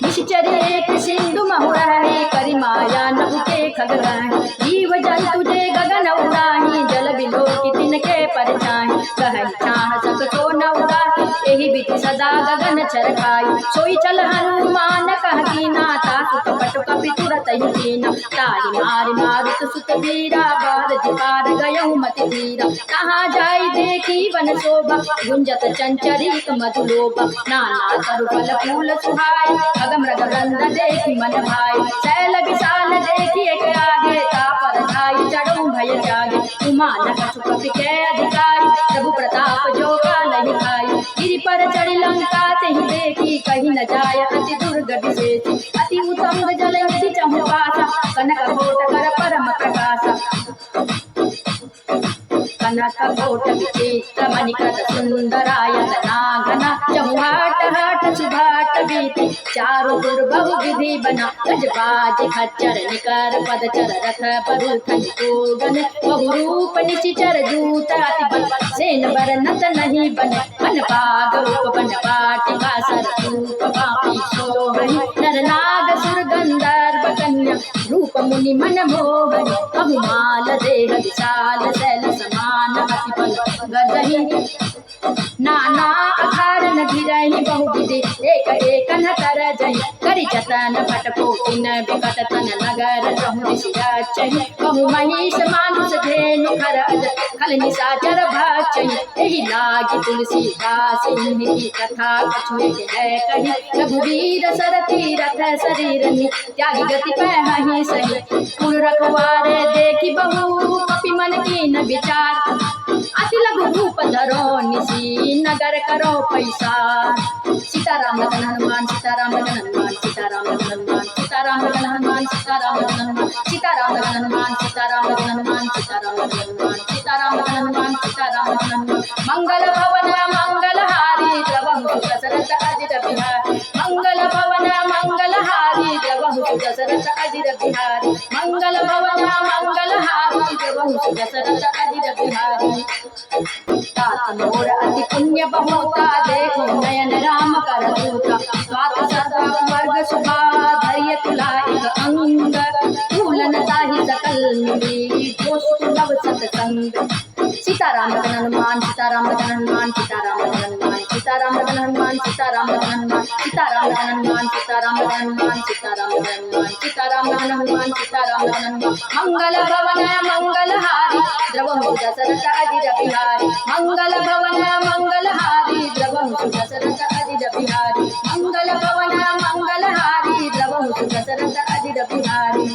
निश्चर्य एक सिंधु महुराही करी माया नभ के खगराही जीव जल तुझे गगन उड़ाही जल बिलो की तिनके परछाई कहि छाह सक तो न उड़ाही एहि बिति सदा गगन चरखाई सोई चल हनुमान कह कीना तासु कपट कपि तुरत ही कीना तारी मारि मारुत सुत वीरा बारज पार गयहु मति धीरा कहाँ जाई देखी वन शोभा गुंजत चंचरीक मधुलोभा नाना तरु फल फूल सुहाय खग मृग वृंद देखी मन भाई शैल विशाल देखी एक आगे तापर धाई चढ़ऊ भय जागे उमान कछु कपि के अधिकारी प्रभु प्रताप जो काल ही खाई गिरि पर चढ़ी लंका तेहि देखी कहीं न जाय अति दुर्गति शेषी अति उत्तम जल निधि चहु पासा कनक कोट कर परम प्रकाशा कनक कोट विचित्र मणिकृत सुंदरायत नागना चहुहाट हाट सुभाट बीति चारु दुर्बहु विधि बना गजबाज खच्चर निकर पदचर रथ परुथन कोगन बहुरूप निशिचर दूत अति बल सेन बरनत नहीं बने मन बाग रूप बन वाटिका सर रूप बापी सोहनी नर नाग सुर गंधर्व कन्या रूप मुनि मन मोहनी बहुमाल देह विशाल शैल समान अति बल गर्दही नाना अखारन गिरही बहुविधि एक एक न कर जही करि जतन पट कोटिन विकट तन नगर चहु दिशि राचहि बहु महिष मानुष धेनु खर अज खल निशाचर भाचहि एहि लागी तुलसीदास इन्हीं की कथा कछु एक है कही रघुवीर सरती रथ शरीर नि त्यागी गति पहहि सही पुर रखवारे देखी बहु कपि मन की न विचार अति लघु रूप धरो निसी नगर करो पैसा सीताराम लखन हनुमान सीताराम लखन हनुमान सीताराम लखन हनुमान सीताराम लखन हनुमान सीताराम लखन हनुमान सीताराम लखन हनुमान सीताराम लखन हनुमान सीताराम लखन हनुमान सीताराम लखन हनुमान सीताराम लखन हनुमान मंगल भवन मंगल हारी द्रवहु दशरथ अजित बिहारी मंगल भवन मंगल हारी द्रवहु दशरथ अजित बिहारी मंगल भवन मंगल हारी द्रवहु दशरथ अजित बिहारी तात मोर अति पुण्य बहुता देखो नयन राम कर दूता स्वात सदा वर्ग सुभा धैर्य तुलाइक अंग फूलन ताहि सकल मिली दोष लव सत्संग सीताराम लखन हनुमान सीताराम लखन हनुमान सीताराम लखन हनुमान सीताराम लखन हनुमान सीताराम लखन हनुमान सीताराम लखन हनुमान सीताराम लखन हनुमान सीताराम लखन हनुमान सीताराम लखन हनुमान सीताराम लखन हनुमान मंगल भवन मंगल हारी द्रवहु दशरथ अजित बिहारी मंगल भवन मंगल हारी द्रवहु दशरथ अजित बिहारी मंगल भवन मंगल हारी द्रवहु दशरथ अजित बिहारी।